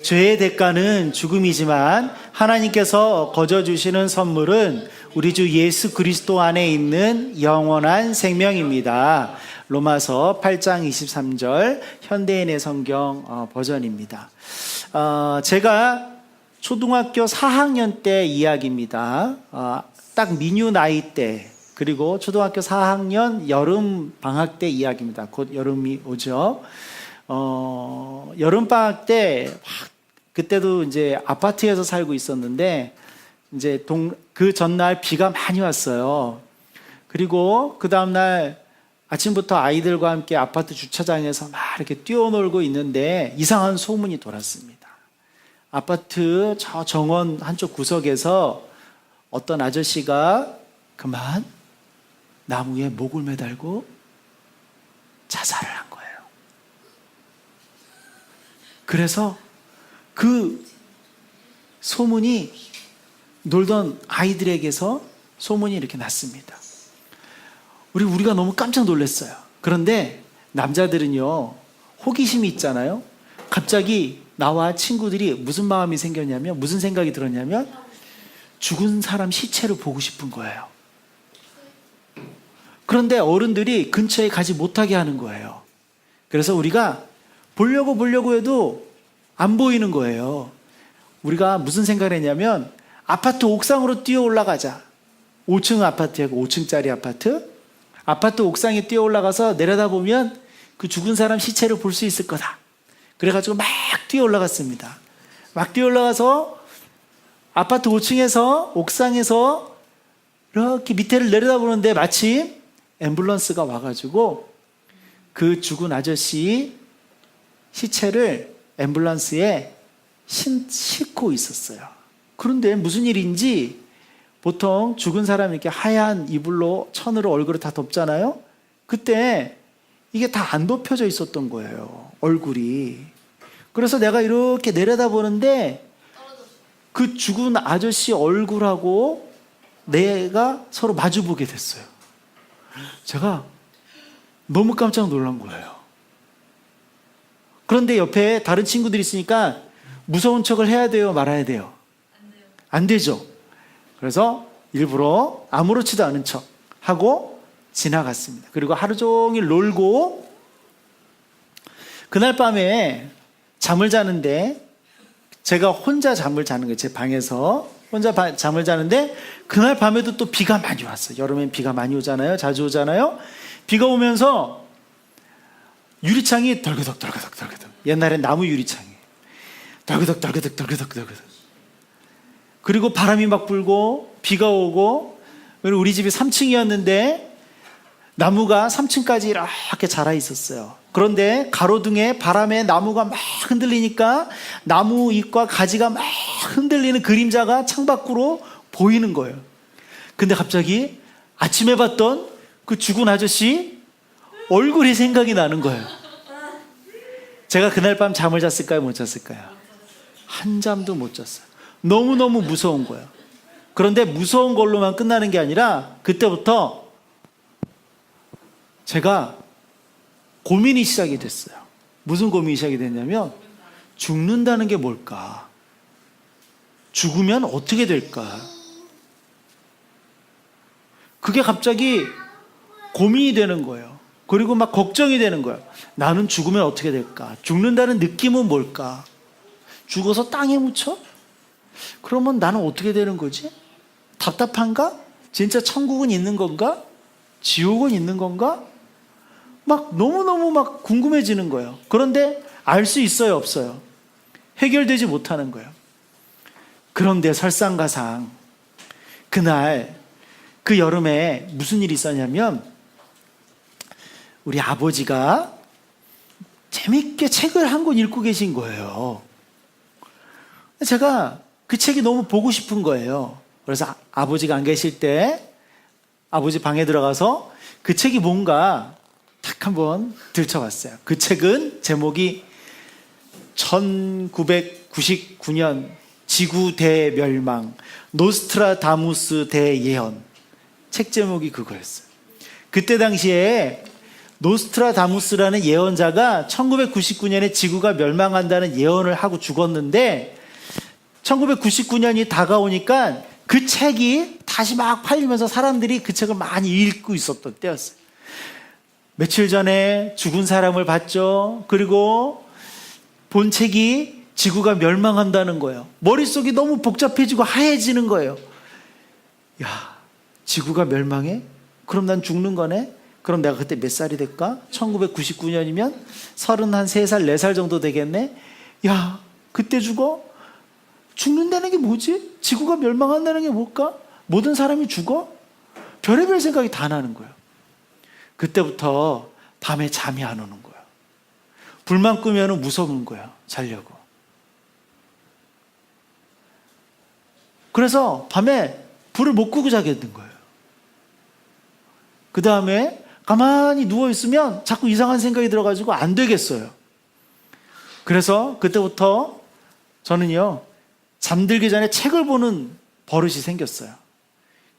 죄의 대가는 죽음이지만 하나님께서 거저 주시는 선물은 우리 주 예수 그리스도 안에 있는 영원한 생명입니다. 로마서 8장 23절 현대인의 성경 버전입니다. 제가 초등학교 4학년 때 이야기입니다. 딱 민유 나이 때, 그리고 초등학교 4학년 여름 방학 때 이야기입니다. 곧 여름이 오죠. 여름 방학 때 그때도 이제 아파트에서 살고 있었는데 이제 그 전날 비가 많이 왔어요. 그리고 그 다음날 아침부터 아이들과 함께 아파트 주차장에서 막 이렇게 뛰어놀고 있는데 이상한 소문이 돌았습니다. 아파트 저 정원 한쪽 구석에서 어떤 아저씨가 그만 나무에 목을 매달고 자살을 한 거예요. 그래서 그 소문이 놀던 아이들에게서 소문이 이렇게 났습니다. 우리가 너무 깜짝 놀랐어요. 그런데 남자들은요, 호기심이 있잖아요. 갑자기 나와 친구들이 무슨 마음이 생겼냐면, 무슨 생각이 들었냐면, 죽은 사람 시체를 보고 싶은 거예요. 그런데 어른들이 근처에 가지 못하게 하는 거예요. 그래서 우리가 보려고 해도 안 보이는 거예요. 우리가 무슨 생각을 했냐면, 아파트 옥상으로 뛰어 올라가자. 5층 아파트예요. 5층짜리 아파트. 아파트 옥상에 뛰어 올라가서 내려다보면 그 죽은 사람 시체를 볼 수 있을 거다. 그래가지고 막 뛰어 올라갔습니다. 막 뛰어 올라가서 아파트 5층에서 옥상에서 이렇게 밑에를 내려다보는데 마침 앰뷸런스가 와가지고 그 죽은 아저씨 시체를 앰뷸런스에 싣고 있었어요. 그런데 무슨 일인지 보통 죽은 사람이 이렇게 하얀 이불로 천으로 얼굴을 다 덮잖아요. 그때 이게 다 안 덮여져 있었던 거예요, 얼굴이. 그래서 내가 이렇게 내려다보는데 그 죽은 아저씨 얼굴하고 내가 서로 마주보게 됐어요. 제가 너무 깜짝 놀란 거예요. 그런데 옆에 다른 친구들이 있으니까 무서운 척을 해야 돼요, 말아야 돼요? 안 되죠. 그래서 일부러 아무렇지도 않은 척 하고 지나갔습니다. 그리고 하루 종일 놀고, 그날 밤에 잠을 자는데, 제가 혼자 잠을 자는 거예요. 제 방에서 혼자 잠을 자는데 그날 밤에도 또 비가 많이 왔어요. 여름엔 비가 많이 오잖아요. 자주 오잖아요. 비가 오면서 유리창이 덜그덕 옛날엔 나무 유리창이 덜그덕 그리고 바람이 막 불고 비가 오고, 그리고 우리 집이 3층이었는데 나무가 3층까지 이렇게 자라 있었어요. 그런데 가로등에 바람에 나무가 막 흔들리니까 나무 잎과 가지가 막 흔들리는 그림자가 창밖으로 보이는 거예요. 근데 갑자기 아침에 봤던 그 죽은 아저씨 얼굴이 생각이 나는 거예요. 제가 그날 밤 잠을 잤을까요? 못 잤을까요? 한잠도 못 잤어요. 너무너무 무서운 거예요. 그런데 무서운 걸로만 끝나는 게 아니라 그때부터 제가 고민이 시작이 됐어요. 무슨 고민이 시작이 됐냐면, 죽는다는 게 뭘까? 죽으면 어떻게 될까? 그게 갑자기 고민이 되는 거예요. 그리고 막 걱정이 되는 거예요. 나는 죽으면 어떻게 될까? 죽는다는 느낌은 뭘까? 죽어서 땅에 묻혀? 그러면 나는 어떻게 되는 거지? 답답한가? 진짜 천국은 있는 건가? 지옥은 있는 건가? 막 너무너무 막 궁금해지는 거예요. 그런데 알 수 있어요, 없어요? 해결되지 못하는 거예요. 그런데 설상가상 그날 그 여름에 무슨 일이 있었냐면, 우리 아버지가 재밌게 책을 한 권 읽고 계신 거예요. 제가 그 책이 너무 보고 싶은 거예요. 그래서 아버지가 안 계실 때 아버지 방에 들어가서 그 책이 뭔가 딱 한번 들춰봤어요. 그 책은 제목이 1999년 지구 대멸망, 노스트라다무스 대예언. 책 제목이 그거였어요. 그때 당시에 노스트라다무스라는 예언자가 1999년에 지구가 멸망한다는 예언을 하고 죽었는데 1999년이 다가오니까 그 책이 다시 막 팔리면서 사람들이 그 책을 많이 읽고 있었던 때였어요. 며칠 전에 죽은 사람을 봤죠. 그리고 본 책이 지구가 멸망한다는 거예요. 머릿속이 너무 복잡해지고 하얘지는 거예요. 야, 지구가 멸망해? 그럼 난 죽는 거네? 그럼 내가 그때 몇 살이 될까? 1999년이면 33살, 4살 정도 되겠네? 야, 그때 죽어? 죽는다는 게 뭐지? 지구가 멸망한다는 게 뭘까? 모든 사람이 죽어? 별의별 생각이 다 나는 거예요. 그때부터 밤에 잠이 안 오는 거예요. 불만 끄면 무서운 거예요. 자려고. 그래서 밤에 불을 못 끄고 자게 된 거예요. 그 다음에 가만히 누워있으면 자꾸 이상한 생각이 들어가지고 안 되겠어요. 그래서 그때부터 저는요, 잠들기 전에 책을 보는 버릇이 생겼어요.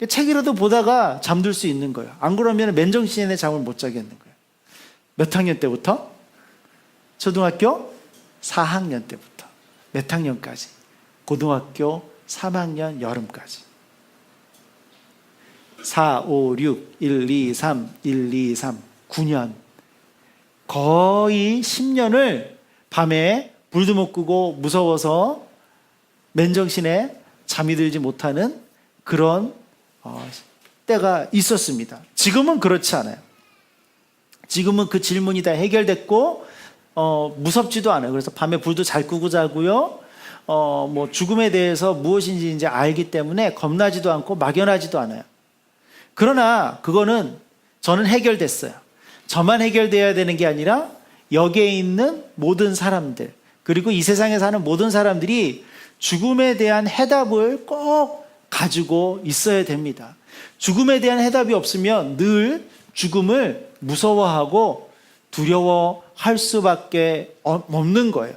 책이라도 보다가 잠들 수 있는 거예요. 안 그러면 맨정신에 잠을 못 자겠는 거예요. 몇 학년 때부터? 초등학교 4학년 때부터. 몇 학년까지? 고등학교 3학년 여름까지. 4, 5, 6, 1, 2, 3, 1, 2, 3, 9년. 거의 10년을 밤에 불도 못 끄고 무서워서 맨정신에 잠이 들지 못하는 그런 때가 있었습니다. 지금은 그렇지 않아요. 지금은 그 질문이 다 해결됐고 무섭지도 않아요. 그래서 밤에 불도 잘 끄고 자고요. 뭐 죽음에 대해서 무엇인지 이제 알기 때문에 겁나지도 않고 막연하지도 않아요. 그러나 그거는 저는 해결됐어요. 저만 해결돼야 되는 게 아니라 여기에 있는 모든 사람들, 그리고 이 세상에 사는 모든 사람들이 죽음에 대한 해답을 꼭 가지고 있어야 됩니다. 죽음에 대한 해답이 없으면 늘 죽음을 무서워하고 두려워할 수밖에 없는 거예요.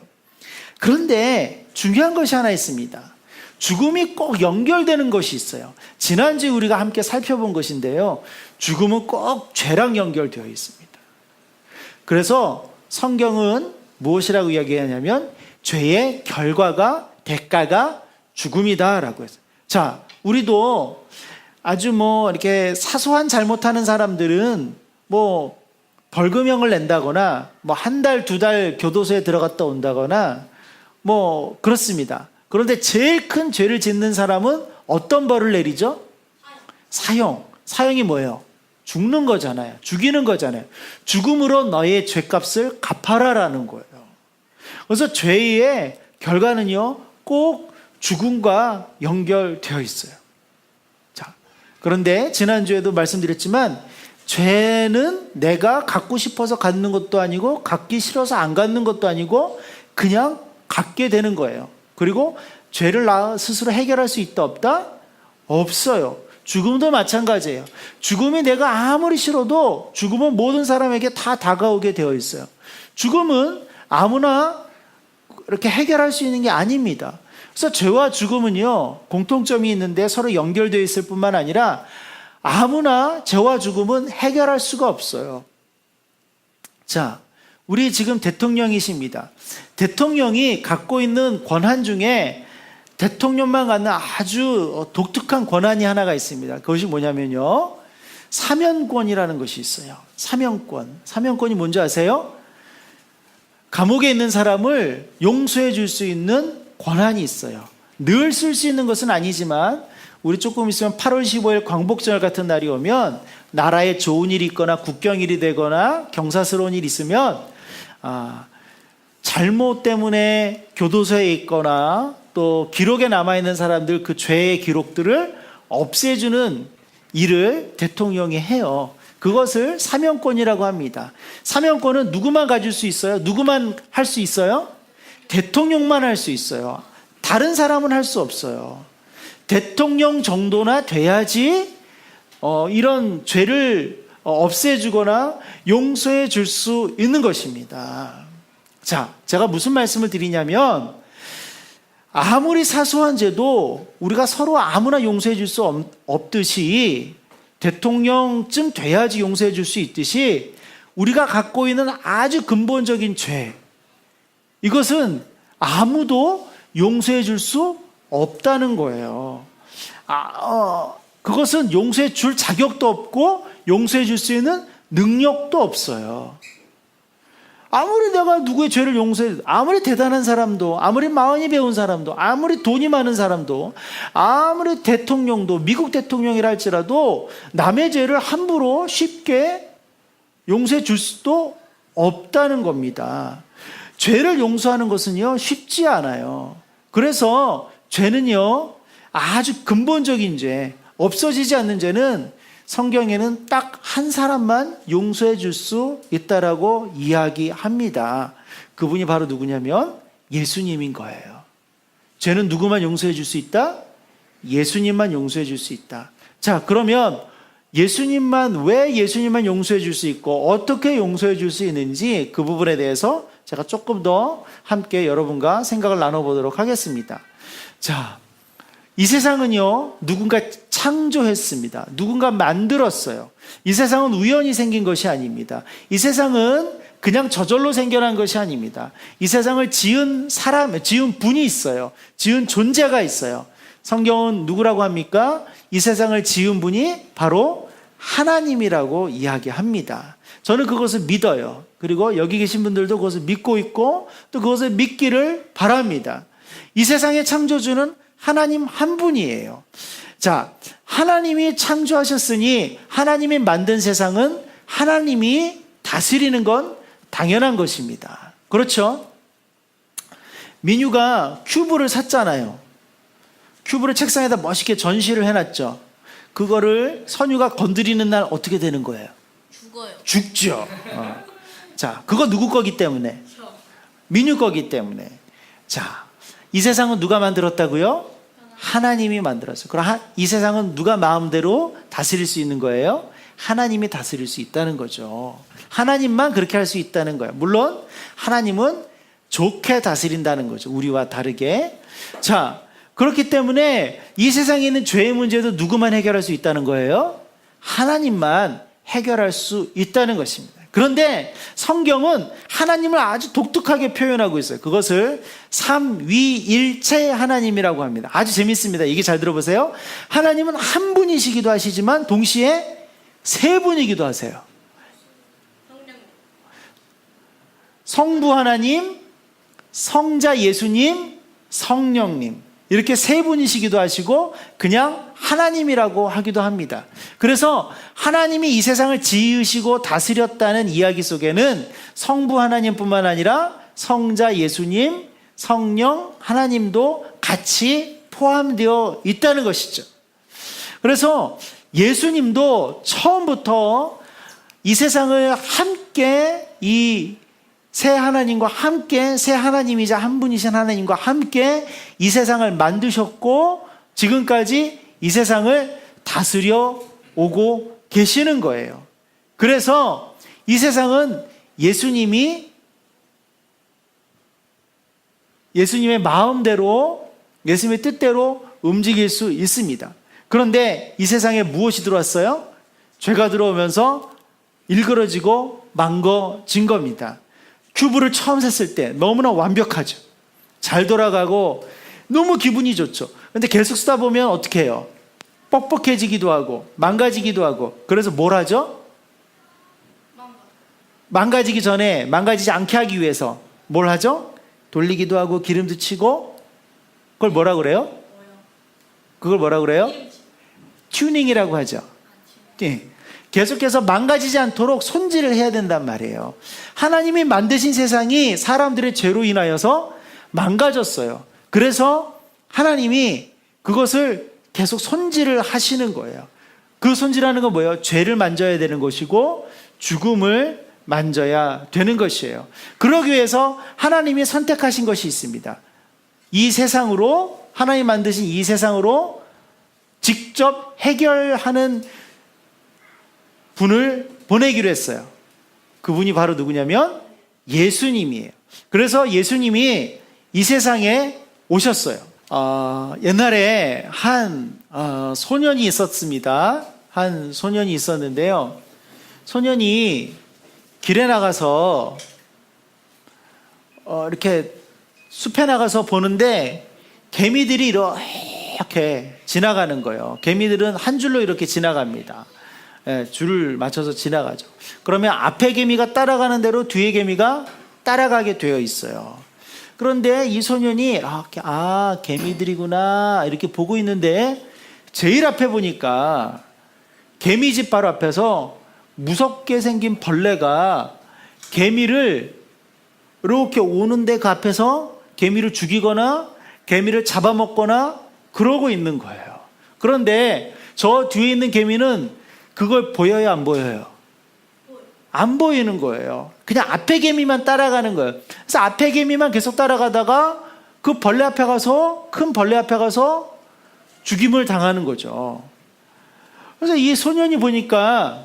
그런데 중요한 것이 하나 있습니다. 죽음이 꼭 연결되는 것이 있어요. 지난주에 우리가 함께 살펴본 것인데요. 죽음은 꼭 죄랑 연결되어 있습니다. 그래서 성경은 무엇이라고 이야기하냐면 죄의 결과가, 대가가 죽음이다라고 했어요. 자, 우리도 아주 이렇게 사소한 잘못하는 사람들은 벌금형을 낸다거나 한 달, 2달 교도소에 들어갔다 온다거나 그렇습니다. 그런데 제일 큰 죄를 짓는 사람은 어떤 벌을 내리죠? 사형. 사형이 뭐예요? 죽는 거잖아요. 죽이는 거잖아요. 죽음으로 너의 죄값을 갚아라라는 거예요. 그래서 죄의 결과는요, 꼭 죽음과 연결되어 있어요. 자, 그런데 지난주에도 말씀드렸지만 죄는 내가 갖고 싶어서 갖는 것도 아니고 갖기 싫어서 안 갖는 것도 아니고 그냥 갖게 되는 거예요. 그리고 죄를 나 스스로 해결할 수 있다 없다? 없어요. 죽음도 마찬가지예요. 죽음이 내가 아무리 싫어도 죽음은 모든 사람에게 다 다가오게 되어 있어요. 죽음은 아무나 이렇게 해결할 수 있는 게 아닙니다. 그래서 죄와 죽음은요, 공통점이 있는데 서로 연결되어 있을 뿐만 아니라 아무나 죄와 죽음은 해결할 수가 없어요. 자, 우리 지금 대통령이십니다. 대통령이 갖고 있는 권한 중에 대통령만 갖는 아주 독특한 권한이 하나가 있습니다. 그것이 뭐냐면요, 사면권이라는 것이 있어요. 사면권. 사면권이 뭔지 아세요? 감옥에 있는 사람을 용서해 줄 수 있는 권한이 있어요. 늘 쓸 수 있는 것은 아니지만 우리 조금 있으면 8월 15일 광복절 같은 날이 오면 나라에 좋은 일이 있거나 국경일이 되거나 경사스러운 일이 있으면 잘못 때문에 교도소에 있거나 또 기록에 남아있는 사람들 그 죄의 기록들을 없애주는 일을 대통령이 해요. 그것을 사면권이라고 합니다. 사면권은 누구만 가질 수 있어요? 누구만 할 수 있어요? 대통령만 할 수 있어요. 다른 사람은 할 수 없어요. 대통령 정도나 돼야지 이런 죄를 없애주거나 용서해 줄 수 있는 것입니다. 자, 제가 무슨 말씀을 드리냐면 아무리 사소한 죄도 우리가 서로 아무나 용서해 줄 수 없듯이 대통령쯤 돼야지 용서해 줄 수 있듯이 우리가 갖고 있는 아주 근본적인 죄, 이것은 아무도 용서해 줄 수 없다는 거예요. 그것은 용서해 줄 자격도 없고 용서해 줄 수 있는 능력도 없어요. 아무리 내가 누구의 죄를 용서해, 아무리 대단한 사람도, 아무리 마흔이 배운 사람도, 아무리 돈이 많은 사람도, 아무리 대통령도, 미국 대통령이라 할지라도 남의 죄를 함부로 쉽게 용서해 줄 수도 없다는 겁니다. 죄를 용서하는 것은요, 쉽지 않아요. 그래서 죄는요, 아주 근본적인 죄, 없어지지 않는 죄는 성경에는 딱 한 사람만 용서해 줄 수 있다라고 이야기합니다. 그분이 바로 누구냐면 예수님인 거예요. 죄는 누구만 용서해 줄 수 있다? 예수님만 용서해 줄 수 있다. 자, 그러면 왜 예수님만 용서해 줄 수 있고 어떻게 용서해 줄 수 있는지 그 부분에 대해서 제가 조금 더 함께 여러분과 생각을 나눠보도록 하겠습니다. 자, 이 세상은요, 누군가 창조했습니다. 누군가 만들었어요. 이 세상은 우연히 생긴 것이 아닙니다. 이 세상은 그냥 저절로 생겨난 것이 아닙니다. 이 세상을 지은 분이 있어요. 지은 존재가 있어요. 성경은 누구라고 합니까? 이 세상을 지은 분이 바로 하나님이라고 이야기합니다. 저는 그것을 믿어요. 그리고 여기 계신 분들도 그것을 믿고 있고 또 그것을 믿기를 바랍니다. 이 세상의 창조주는 하나님 한 분이에요. 자, 하나님이 창조하셨으니 하나님이 만든 세상은 하나님이 다스리는 건 당연한 것입니다. 그렇죠? 민유가 큐브를 샀잖아요. 큐브를 책상에다 멋있게 전시를 해놨죠. 그거를 선유가 건드리는 날 어떻게 되는 거예요? 죽어요. 죽죠. 자, 그거 누구 거기 때문에? 민유 거기 때문에. 자, 이 세상은 누가 만들었다고요? 하나님이 만들었어요. 그럼 이 세상은 누가 마음대로 다스릴 수 있는 거예요? 하나님이 다스릴 수 있다는 거죠. 하나님만 그렇게 할 수 있다는 거예요. 물론 하나님은 좋게 다스린다는 거죠. 우리와 다르게. 자, 그렇기 때문에 이 세상에 있는 죄의 문제도 누구만 해결할 수 있다는 거예요? 하나님만 해결할 수 있다는 것입니다. 그런데 성경은 하나님을 아주 독특하게 표현하고 있어요. 그것을 삼위일체 하나님이라고 합니다. 아주 재밌습니다. 얘기 잘 들어보세요. 하나님은 한 분이시기도 하시지만 동시에 세 분이기도 하세요. 성부 하나님, 성자 예수님, 성령님, 이렇게 세 분이시기도 하시고 그냥 하나님이라고 하기도 합니다. 그래서 하나님이 이 세상을 지으시고 다스렸다는 이야기 속에는 성부 하나님뿐만 아니라 성자 예수님, 성령 하나님도 같이 포함되어 있다는 것이죠. 그래서 예수님도 처음부터 이 세상을 함께 이 새 하나님과 함께, 새 하나님이자 한 분이신 하나님과 함께 이 세상을 만드셨고 지금까지 이 세상을 다스려 오고 계시는 거예요. 그래서 이 세상은 예수님의 마음대로, 예수님의 뜻대로 움직일 수 있습니다. 그런데 이 세상에 무엇이 들어왔어요? 죄가 들어오면서 일그러지고 망가진 겁니다. 큐브를 처음 샀을 때 너무나 완벽하죠. 잘 돌아가고 너무 기분이 좋죠. 근데 계속 쓰다 보면 어떻게 해요? 뻑뻑해지기도 하고 망가지기도 하고. 그래서 뭘 하죠? 망가지기 전에 망가지지 않게 하기 위해서 뭘 하죠? 돌리기도 하고 기름도 치고. 그걸 뭐라 그래요? 그걸 뭐라 그래요? 튜닝이라고 하죠. 네. 계속해서 망가지지 않도록 손질을 해야 된단 말이에요. 하나님이 만드신 세상이 사람들의 죄로 인하여서 망가졌어요. 그래서 하나님이 그것을 계속 손질을 하시는 거예요. 그 손질하는 건 뭐예요? 죄를 만져야 되는 것이고 죽음을 만져야 되는 것이에요. 그러기 위해서 하나님이 선택하신 것이 있습니다. 이 세상으로, 하나님 만드신 이 세상으로 직접 해결하는 분을 보내기로 했어요. 그분이 바로 누구냐면 예수님이에요. 그래서 예수님이 이 세상에 오셨어요. 옛날에 한 소년이 있었습니다. 한 소년이 있었는데요. 소년이 길에 나가서 이렇게 숲에 나가서 보는데 개미들이 이렇게 지나가는 거예요. 개미들은 한 줄로 이렇게 지나갑니다. 줄을 맞춰서 지나가죠. 그러면 앞에 개미가 따라가는 대로 뒤에 개미가 따라가게 되어 있어요. 그런데 이 소년이 개미들이구나 이렇게 보고 있는데 제일 앞에 보니까 개미집 바로 앞에서 무섭게 생긴 벌레가 개미를 이렇게 오는데 그 앞에서 개미를 죽이거나 개미를 잡아먹거나 그러고 있는 거예요. 그런데 저 뒤에 있는 개미는 그걸 보여요, 안 보여요? 안 보이는 거예요. 그냥 앞에 개미만 따라가는 거예요. 그래서 앞에 개미만 계속 따라가다가 그 벌레 앞에 가서, 큰 벌레 앞에 가서 죽임을 당하는 거죠. 그래서 이 소년이 보니까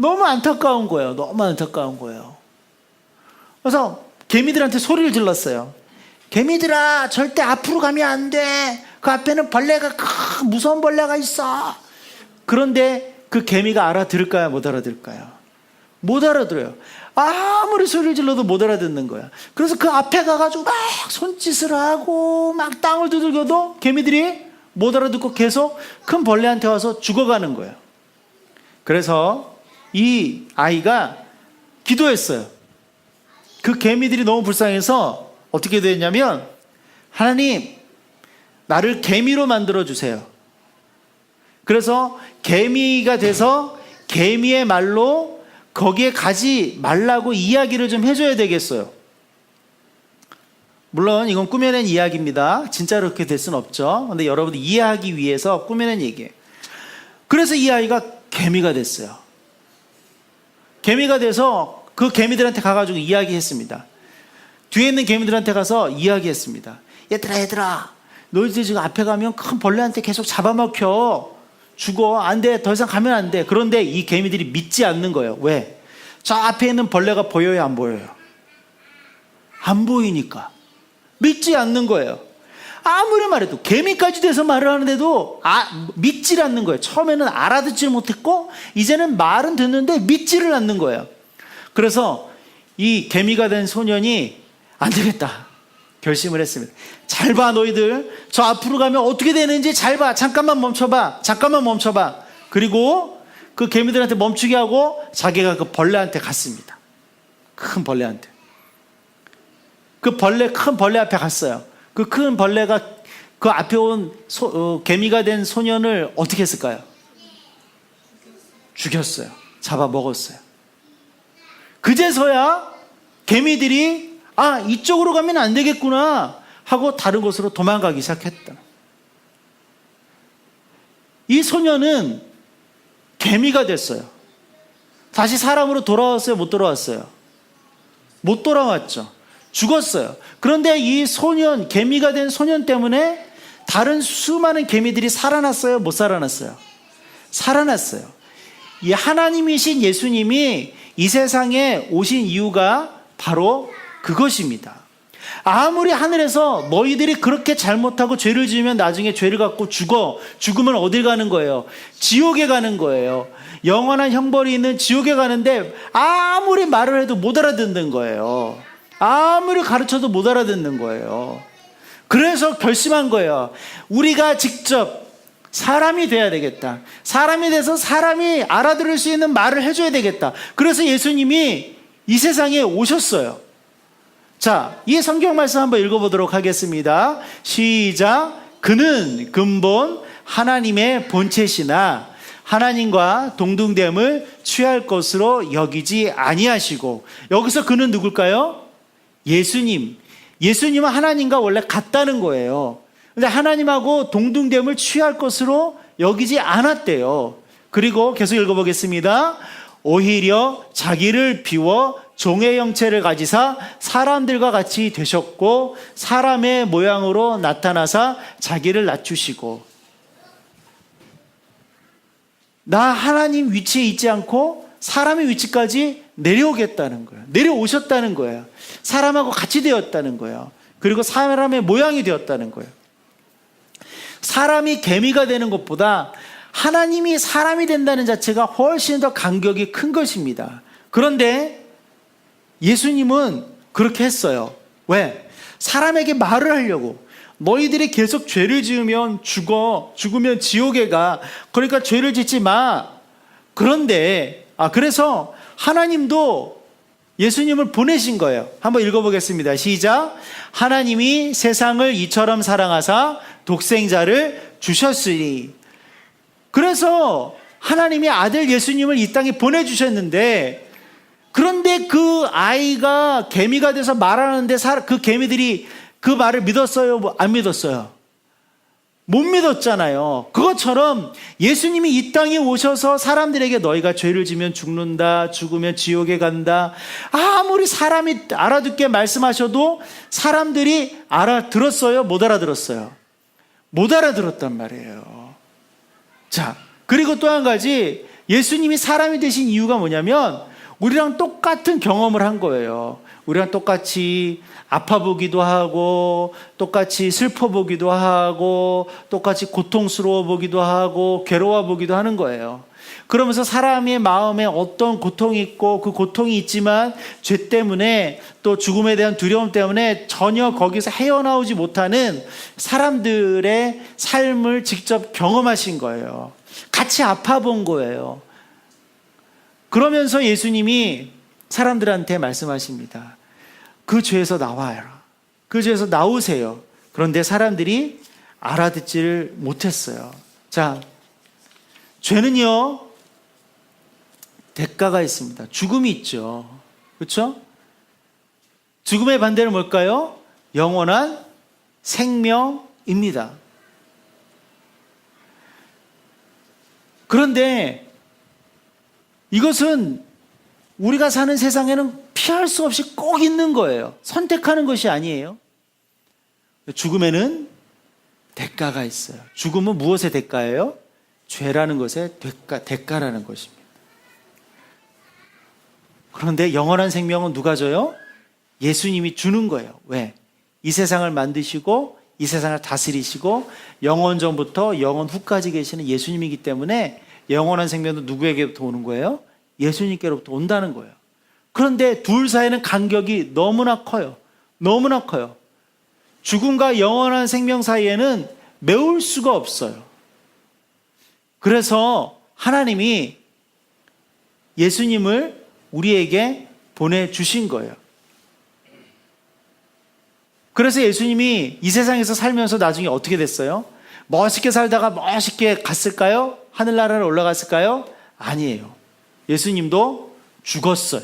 너무 안타까운 거예요. 너무 안타까운 거예요. 그래서 개미들한테 소리를 질렀어요. 개미들아, 절대 앞으로 가면 안 돼. 그 앞에는 벌레가, 무서운 벌레가 있어. 그런데 그 개미가 알아들을까요? 못 알아들을까요? 못 알아들어요. 아무리 소리를 질러도 못 알아듣는 거야. 그래서 그 앞에 가가지고 막 손짓을 하고 막 땅을 두들겨도 개미들이 못 알아듣고 계속 큰 벌레한테 와서 죽어가는 거예요. 그래서 이 아이가 기도했어요. 그 개미들이 너무 불쌍해서 어떻게 됐냐면, 하나님, 나를 개미로 만들어 주세요. 그래서 개미가 돼서 개미의 말로 거기에 가지 말라고 이야기를 좀 해줘야 되겠어요. 물론 이건 꾸며낸 이야기입니다. 진짜로 그렇게 될 수는 없죠. 근데 여러분들 이해하기 위해서 꾸며낸 얘기예요. 그래서 이 아이가 개미가 됐어요. 개미가 돼서 그 개미들한테 가가지고 이야기했습니다. 뒤에 있는 개미들한테 가서 이야기했습니다. 얘들아, 너희들 지금 앞에 가면 큰 벌레한테 계속 잡아먹혀. 죽어. 안 돼. 더 이상 가면 안 돼. 그런데 이 개미들이 믿지 않는 거예요. 왜? 저 앞에 있는 벌레가 보여요, 안 보여요? 안 보이니까. 믿지 않는 거예요. 아무리 말해도, 개미까지 돼서 말을 하는데도 믿질 않는 거예요. 처음에는 알아듣지를 못했고 이제는 말은 듣는데 믿지를 않는 거예요. 그래서 이 개미가 된 소년이 안 되겠다 결심을 했습니다. 잘 봐, 너희들. 저 앞으로 가면 어떻게 되는지 잘 봐. 잠깐만 멈춰봐. 그리고 그 개미들한테 멈추게 하고 자기가 그 벌레한테 갔습니다. 큰 벌레한테. 큰 벌레 앞에 갔어요. 그 큰 벌레가 그 앞에 온 개미가 된 소년을 어떻게 했을까요? 죽였어요. 잡아먹었어요. 그제서야 개미들이 이쪽으로 가면 안 되겠구나 하고 다른 곳으로 도망가기 시작했다. 이 소년은 개미가 됐어요. 다시 사람으로 돌아왔어요? 못 돌아왔어요? 못 돌아왔죠. 죽었어요. 그런데 이 소년, 개미가 된 소년 때문에 다른 수많은 개미들이 살아났어요? 못 살아났어요? 살아났어요. 이 하나님이신 예수님이 이 세상에 오신 이유가 바로 그것입니다. 아무리 하늘에서 너희들이 그렇게 잘못하고 죄를 지으면 나중에 죄를 갖고 죽으면 어딜 가는 거예요? 지옥에 가는 거예요. 영원한 형벌이 있는 지옥에 가는데 아무리 말을 해도 못 알아듣는 거예요. 아무리 가르쳐도 못 알아듣는 거예요. 그래서 결심한 거예요. 우리가 직접 사람이 돼야 되겠다. 사람이 돼서 사람이 알아들을 수 있는 말을 해줘야 되겠다. 그래서 예수님이 이 세상에 오셨어요. 자, 이 성경 말씀 한번 읽어보도록 하겠습니다. 시작. 그는 근본 하나님의 본체시나 하나님과 동등됨을 취할 것으로 여기지 아니하시고, 여기서 그는 누굴까요? 예수님. 예수님은 하나님과 원래 같다는 거예요. 근데 하나님하고 동등됨을 취할 것으로 여기지 않았대요. 그리고 계속 읽어보겠습니다. 오히려 자기를 비워 종의 형체를 가지사 사람들과 같이 되셨고 사람의 모양으로 나타나사 자기를 낮추시고. 나 하나님 위치에 있지 않고 사람의 위치까지 내려오겠다는 거예요. 내려오셨다는 거예요. 사람하고 같이 되었다는 거예요. 그리고 사람의 모양이 되었다는 거예요. 사람이 개미가 되는 것보다 하나님이 사람이 된다는 자체가 훨씬 더 간격이 큰 것입니다. 그런데 예수님은 그렇게 했어요. 왜? 사람에게 말을 하려고. 너희들이 계속 죄를 지으면 죽으면 지옥에 가. 그러니까 죄를 짓지 마. 그런데 그래서 하나님도 예수님을 보내신 거예요. 한번 읽어보겠습니다. 시작. 하나님이 세상을 이처럼 사랑하사 독생자를 주셨으니. 그래서 하나님이 아들 예수님을 이 땅에 보내주셨는데, 그런데 그 아이가 개미가 돼서 말하는데 그 개미들이 그 말을 믿었어요? 안 믿었어요? 못 믿었잖아요. 그것처럼 예수님이 이 땅에 오셔서 사람들에게 너희가 죄를 지면 죽는다, 죽으면 지옥에 간다, 아무리 사람이 알아듣게 말씀하셔도 사람들이 알아들었어요? 못 알아들었어요? 못 알아들었단 말이에요. 자, 그리고 또 한 가지, 예수님이 사람이 되신 이유가 뭐냐면 우리랑 똑같은 경험을 한 거예요. 우리랑 똑같이 아파 보기도 하고, 똑같이 슬퍼 보기도 하고, 똑같이 고통스러워 보기도 하고, 괴로워 보기도 하는 거예요. 그러면서 사람의 마음에 어떤 고통이 있고, 그 고통이 있지만 죄 때문에 또 죽음에 대한 두려움 때문에 전혀 거기서 헤어나오지 못하는 사람들의 삶을 직접 경험하신 거예요. 같이 아파 본 거예요. 그러면서 예수님이 사람들한테 말씀하십니다. 그 죄에서 나와라. 그 죄에서 나오세요. 그런데 사람들이 알아듣지를 못했어요. 자, 죄는요, 대가가 있습니다. 죽음이 있죠. 그렇죠? 죽음의 반대는 뭘까요? 영원한 생명입니다. 그런데 이것은 우리가 사는 세상에는 피할 수 없이 꼭 있는 거예요. 선택하는 것이 아니에요. 죽음에는 대가가 있어요. 죽음은 무엇의 대가예요? 죄라는 것의 대가라는 것입니다. 그런데 영원한 생명은 누가 줘요? 예수님이 주는 거예요. 왜? 이 세상을 만드시고 이 세상을 다스리시고 영원 전부터 영원 후까지 계시는 예수님이기 때문에 영원한 생명도 누구에게부터 오는 거예요? 예수님께로부터 온다는 거예요. 그런데 둘 사이에는 간격이 너무나 커요. 너무나 커요. 죽음과 영원한 생명 사이에는 메울 수가 없어요. 그래서 하나님이 예수님을 우리에게 보내주신 거예요. 그래서 예수님이 이 세상에서 살면서 나중에 어떻게 됐어요? 멋있게 살다가 멋있게 갔을까요? 하늘나라를 올라갔을까요? 아니에요. 예수님도 죽었어요.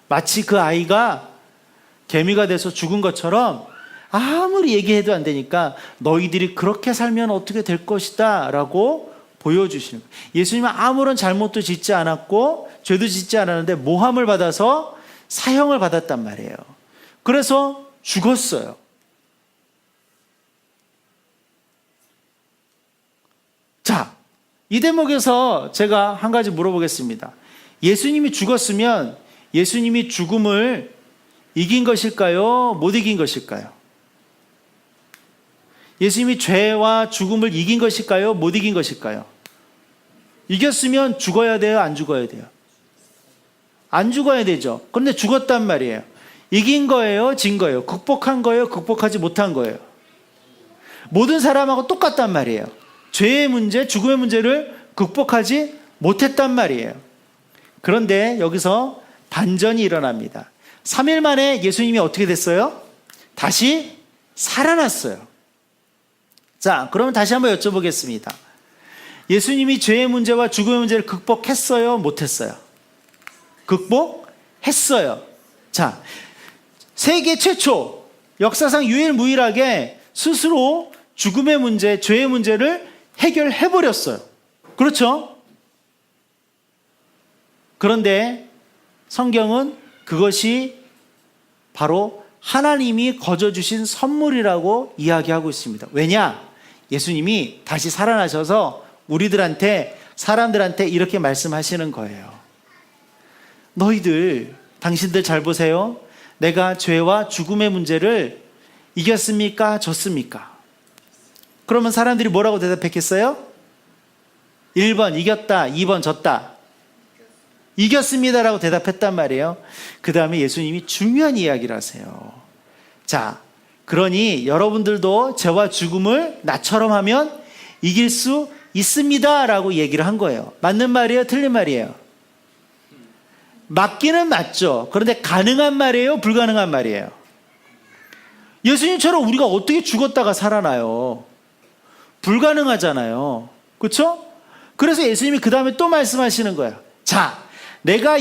마치 그 아이가 개미가 돼서 죽은 것처럼 아무리 얘기해도 안 되니까 너희들이 그렇게 살면 어떻게 될 것이다 라고 보여주시는 거예요. 예수님은 아무런 잘못도 짓지 않았고 죄도 짓지 않았는데 모함을 받아서 사형을 받았단 말이에요. 그래서 죽었어요. 자, 이 대목에서 제가 한 가지 물어보겠습니다. 예수님이 죽었으면 예수님이 죽음을 이긴 것일까요? 못 이긴 것일까요? 예수님이 죄와 죽음을 이긴 것일까요? 못 이긴 것일까요? 이겼으면 죽어야 돼요? 안 죽어야 돼요? 안 죽어야 되죠. 그런데 죽었단 말이에요. 이긴 거예요? 진 거예요? 극복한 거예요? 극복하지 못한 거예요? 모든 사람하고 똑같단 말이에요. 죄의 문제, 죽음의 문제를 극복하지 못했단 말이에요. 그런데 여기서 반전이 일어납니다. 3일 만에 예수님이 어떻게 됐어요? 다시 살아났어요. 자, 그러면 다시 한번 여쭤보겠습니다. 예수님이 죄의 문제와 죽음의 문제를 극복했어요? 못했어요? 극복했어요. 자, 세계 최초, 역사상 유일무이하게 스스로 죽음의 문제, 죄의 문제를 해결해버렸어요. 그렇죠? 그런데 성경은 그것이 바로 하나님이 거저주신 선물이라고 이야기하고 있습니다. 왜냐? 예수님이 다시 살아나셔서 우리들한테, 사람들한테 이렇게 말씀하시는 거예요. 너희들, 당신들 잘 보세요. 내가 죄와 죽음의 문제를 이겼습니까? 졌습니까? 그러면 사람들이 뭐라고 대답했겠어요? 1번 이겼다, 2번 졌다. 이겼습니다라고 대답했단 말이에요. 그 다음에 예수님이 중요한 이야기를 하세요. 자, 그러니 여러분들도 죄와 죽음을 나처럼 하면 이길 수 있습니다라고 얘기를 한 거예요. 맞는 말이에요? 틀린 말이에요? 맞기는 맞죠. 그런데 가능한 말이에요? 불가능한 말이에요? 예수님처럼 우리가 어떻게 죽었다가 살아나요? 불가능하잖아요. 그렇죠? 그래서 예수님이 그 다음에 또 말씀하시는 거예요. 자, 내가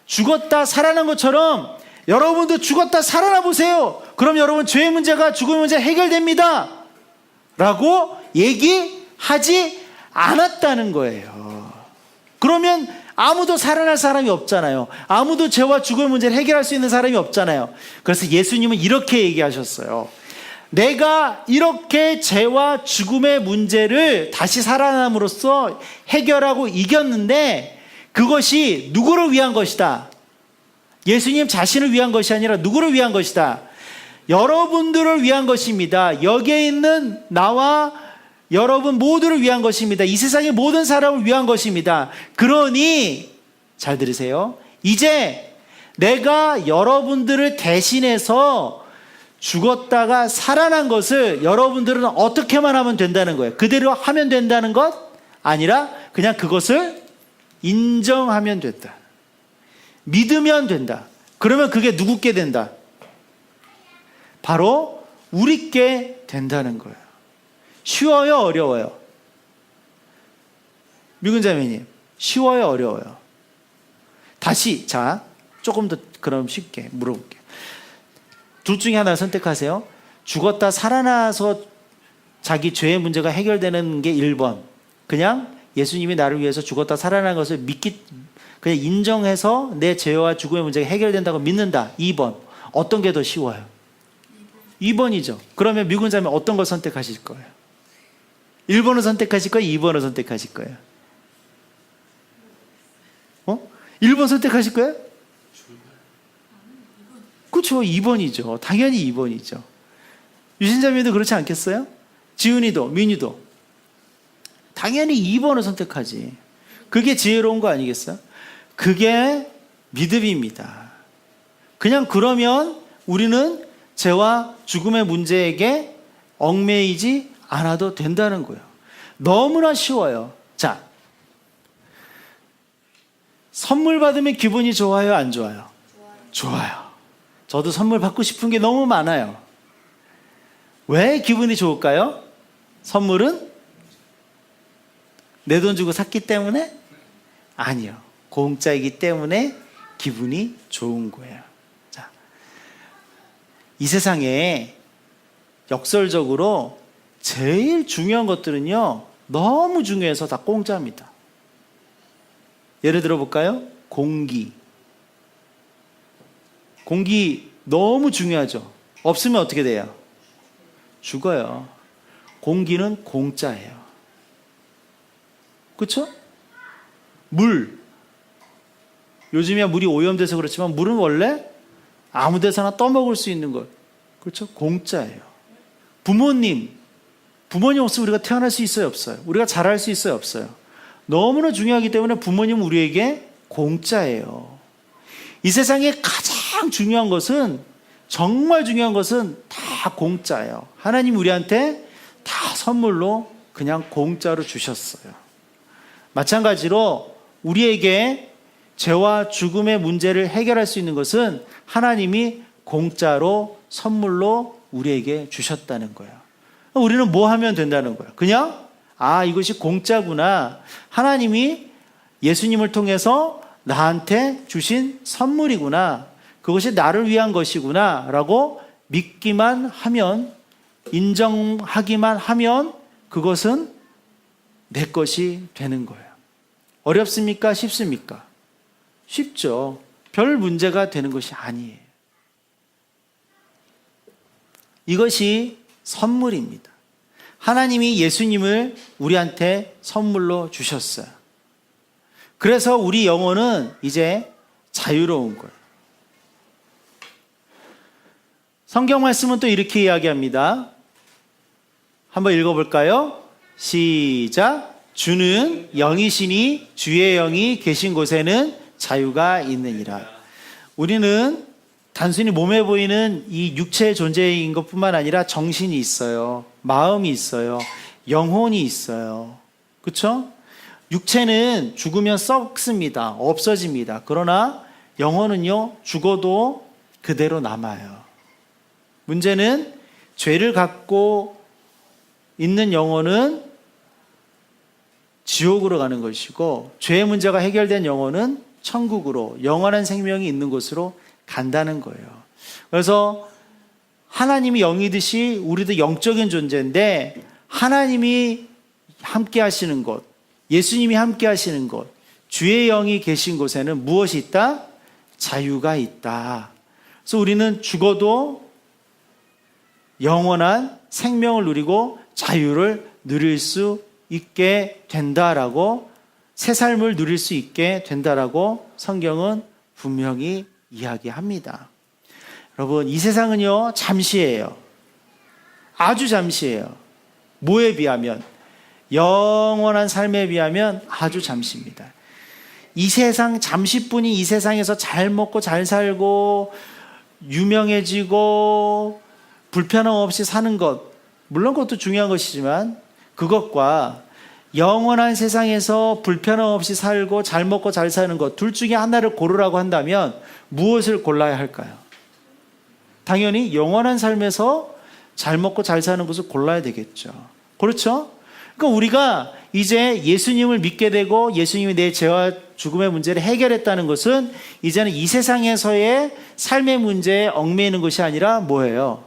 죽었다 살아난 것처럼 여러분도 죽었다 살아나 보세요. 그럼 여러분 죄의 문제가 죽음의 문제 해결됩니다. 라고 얘기하지 않았다는 거예요. 그러면 아무도 살아날 사람이 없잖아요. 아무도 죄와 죽음의 문제를 해결할 수 있는 사람이 없잖아요. 그래서 예수님은 이렇게 얘기하셨어요. 내가 이렇게 죄와 죽음의 문제를 다시 살아남으로써 해결하고 이겼는데 그것이 누구를 위한 것이다? 예수님 자신을 위한 것이 아니라 누구를 위한 것이다? 여러분들을 위한 것입니다. 여기에 있는 나와 여러분 모두를 위한 것입니다. 이 세상의 모든 사람을 위한 것입니다. 그러니 잘 들으세요. 이제 내가 여러분들을 대신해서 죽었다가 살아난 것을 여러분들은 어떻게만 하면 된다는 거예요. 그대로 하면 된다는 것 아니라 그냥 그것을 인정하면 된다. 믿으면 된다. 그러면 그게 누구께 된다? 바로 우리께 된다는 거예요. 쉬워요? 어려워요? 미군자매님, 쉬워요? 어려워요? 다시 조금 더 그럼 쉽게 물어볼게요. 둘 중에 하나를 선택하세요. 죽었다 살아나서 자기 죄의 문제가 해결되는 게 1번. 그냥 예수님이 나를 위해서 죽었다 살아난 것을 그냥 인정해서 내 죄와 죽음의 문제가 해결된다고 믿는다. 2번. 어떤 게 더 쉬워요? 2번이죠. 그러면 미군자면 어떤 걸 선택하실 거예요? 1번을 선택하실 거예요? 2번을 선택하실 거예요? 1번 선택하실 거예요? 그렇죠. 2번이죠. 당연히 2번이죠. 유신자매도 그렇지 않겠어요? 지훈이도, 민이도. 당연히 2번을 선택하지. 그게 지혜로운 거 아니겠어요? 그게 믿음입니다. 그냥 그러면 우리는 죄와 죽음의 문제에게 얽매이지 않아도 된다는 거예요. 너무나 쉬워요. 자, 선물 받으면 기분이 좋아요? 안 좋아요? 좋아요. 저도 선물 받고 싶은 게 너무 많아요. 왜 기분이 좋을까요? 선물은 내 돈 주고 샀기 때문에? 아니요. 공짜이기 때문에 기분이 좋은 거예요. 자, 이 세상에 역설적으로 제일 중요한 것들은요, 너무 중요해서 다 공짜입니다. 예를 들어 볼까요? 공기 너무 중요하죠. 없으면 어떻게 돼요? 죽어요. 공기는 공짜예요. 그렇죠? 물. 요즘이야 물이 오염돼서 그렇지만 물은 원래 아무 데서나 떠먹을 수 있는 것. 그렇죠? 공짜예요. 부모님 없으면 우리가 태어날 수 있어요? 없어요? 우리가 자랄 수 있어요? 없어요? 너무나 중요하기 때문에 부모님은 우리에게 공짜예요. 이 세상에 가장 중요한 것은, 정말 중요한 것은 다 공짜예요. 하나님 우리한테 다 선물로 그냥 공짜로 주셨어요. 마찬가지로 우리에게 죄와 죽음의 문제를 해결할 수 있는 것은 하나님이 공짜로 선물로 우리에게 주셨다는 거예요. 우리는 뭐 하면 된다는 거예요? 그냥 이것이 공짜구나. 하나님이 예수님을 통해서 나한테 주신 선물이구나. 그것이 나를 위한 것이구나 라고 믿기만 하면, 인정하기만 하면 그것은 내 것이 되는 거예요. 어렵습니까? 쉽습니까? 쉽죠. 별 문제가 되는 것이 아니에요. 이것이 선물입니다. 하나님이 예수님을 우리한테 선물로 주셨어요. 그래서 우리 영혼은 이제 자유로운 거예요. 성경 말씀은 또 이렇게 이야기합니다. 한번 읽어볼까요? 시작. 주는 영이시니 주의 영이 계신 곳에는 자유가 있느니라. 우리는 단순히 몸에 보이는 이 육체의 존재인 것뿐만 아니라 정신이 있어요. 마음이 있어요. 영혼이 있어요. 그렇죠? 육체는 죽으면 썩습니다. 없어집니다. 그러나 영혼은요, 죽어도 그대로 남아요. 문제는 죄를 갖고 있는 영혼은 지옥으로 가는 것이고, 죄의 문제가 해결된 영혼은 천국으로, 영원한 생명이 있는 곳으로 간다는 거예요. 그래서 하나님이 영이듯이 우리도 영적인 존재인데, 하나님이 함께 하시는 곳, 예수님이 함께 하시는 곳, 주의 영이 계신 곳에는 무엇이 있다? 자유가 있다. 그래서 우리는 죽어도 영원한 생명을 누리고 자유를 누릴 수 있게 된다라고, 새 삶을 누릴 수 있게 된다라고 성경은 분명히 이야기합니다. 여러분, 이 세상은요, 잠시예요. 아주 잠시예요. 뭐에 비하면? 영원한 삶에 비하면 아주 잠시입니다. 이 세상, 잠시뿐이 이 세상에서 잘 먹고 잘 살고 유명해지고 불편함 없이 사는 것, 물론 그것도 중요한 것이지만, 그것과 영원한 세상에서 불편함 없이 살고 잘 먹고 잘 사는 것, 둘 중에 하나를 고르라고 한다면 무엇을 골라야 할까요? 당연히 영원한 삶에서 잘 먹고 잘 사는 것을 골라야 되겠죠. 그렇죠? 그러니까 우리가 이제 예수님을 믿게 되고 예수님이 내 죄와 죽음의 문제를 해결했다는 것은 이제는 이 세상에서의 삶의 문제에 얽매이는 것이 아니라 뭐예요?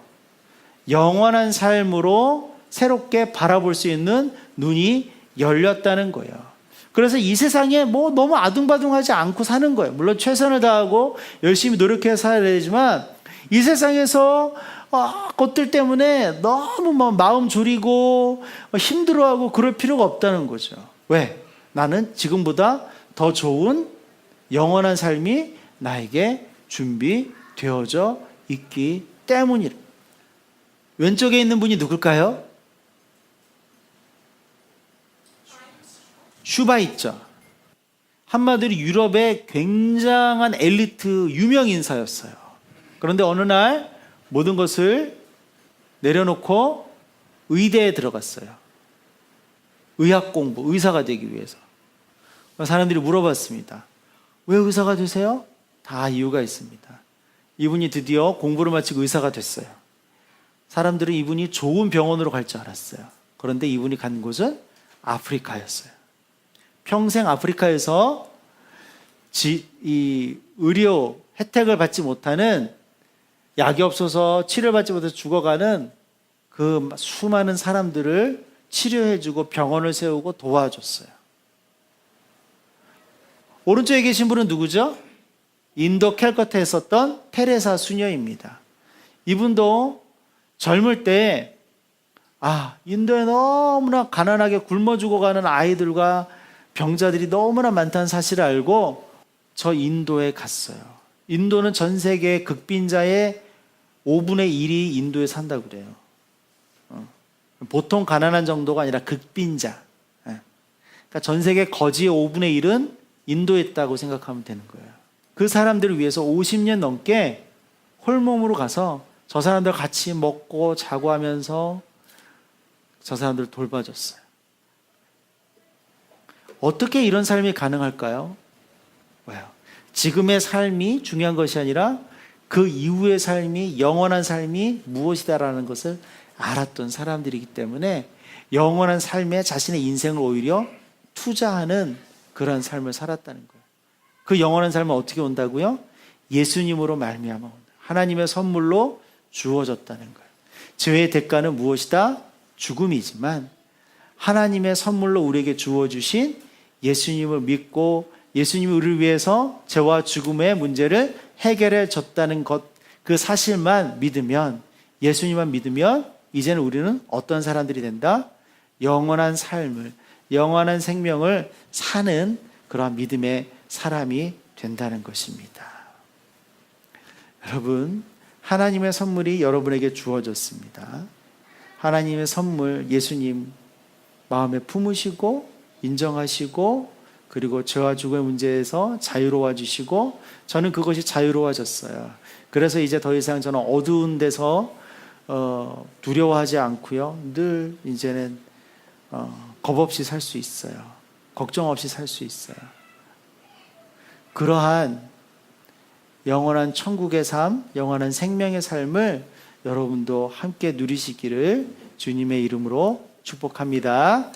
영원한 삶으로 새롭게 바라볼 수 있는 눈이 열렸다는 거예요. 그래서 이 세상에 뭐 너무 아둥바둥하지 않고 사는 거예요. 물론 최선을 다하고 열심히 노력해서 살아야 되지만, 이 세상에서 것들 때문에 너무 마음 졸이고 힘들어하고 그럴 필요가 없다는 거죠. 왜? 나는 지금보다 더 좋은 영원한 삶이 나에게 준비되어져 있기 때문이라. 왼쪽에 있는 분이 누굴까요? 슈바이처. 한마디로 유럽의 굉장한 엘리트 유명 인사였어요. 그런데 어느 날 모든 것을 내려놓고 의대에 들어갔어요. 의학 공부, 의사가 되기 위해서. 사람들이 물어봤습니다. 왜 의사가 되세요? 다 이유가 있습니다. 이분이 드디어 공부를 마치고 의사가 됐어요. 사람들은 이분이 좋은 병원으로 갈 줄 알았어요. 그런데 이분이 간 곳은 아프리카였어요. 평생 아프리카에서 이 의료 혜택을 받지 못하는, 약이 없어서 치료받지 못해서 죽어가는 그 수많은 사람들을 치료해주고 병원을 세우고 도와줬어요. 오른쪽에 계신 분은 누구죠? 인도 캘커타에 있었던 테레사 수녀입니다. 이분도 젊을 때 인도에 너무나 가난하게 굶어 죽어가는 아이들과 병자들이 너무나 많다는 사실을 알고 저 인도에 갔어요. 인도는 전 세계 극빈자의 5분의 1이 인도에 산다고 그래요. 보통 가난한 정도가 아니라 극빈자. 그러니까 전 세계 거지의 5분의 1은 인도에 있다고 생각하면 되는 거예요. 그 사람들을 위해서 50년 넘게 홀몸으로 가서 저 사람들 같이 먹고 자고 하면서 저 사람들을 돌봐줬어요. 어떻게 이런 삶이 가능할까요? 왜요? 지금의 삶이 중요한 것이 아니라 그 이후의 삶이, 영원한 삶이 무엇이다라는 것을 알았던 사람들이기 때문에 영원한 삶에 자신의 인생을 오히려 투자하는 그런 삶을 살았다는 거예요. 그 영원한 삶은 어떻게 온다고요? 예수님으로 말미암아 온다. 하나님의 선물로 주어졌다는 거예요. 죄의 대가는 무엇이다? 죽음이지만 하나님의 선물로 우리에게 주어주신 예수님을 믿고 예수님이 우리를 위해서 죄와 죽음의 문제를 해결해 줬다는 것, 그 사실만 믿으면, 예수님만 믿으면 이제는 우리는 어떤 사람들이 된다? 영원한 삶을, 영원한 생명을 사는 그러한 믿음의 사람이 된다는 것입니다. 여러분, 하나님의 선물이 여러분에게 주어졌습니다. 하나님의 선물, 예수님 마음에 품으시고 인정하시고 그리고 죄와 죽음의 문제에서 자유로워 주시고 저는 그것이 자유로워졌어요. 그래서 이제 더 이상 저는 어두운 데서 두려워하지 않고요. 늘 이제는 겁 없이 살 수 있어요. 걱정 없이 살 수 있어요. 그러한 영원한 천국의 삶, 영원한 생명의 삶을 여러분도 함께 누리시기를 주님의 이름으로 축복합니다.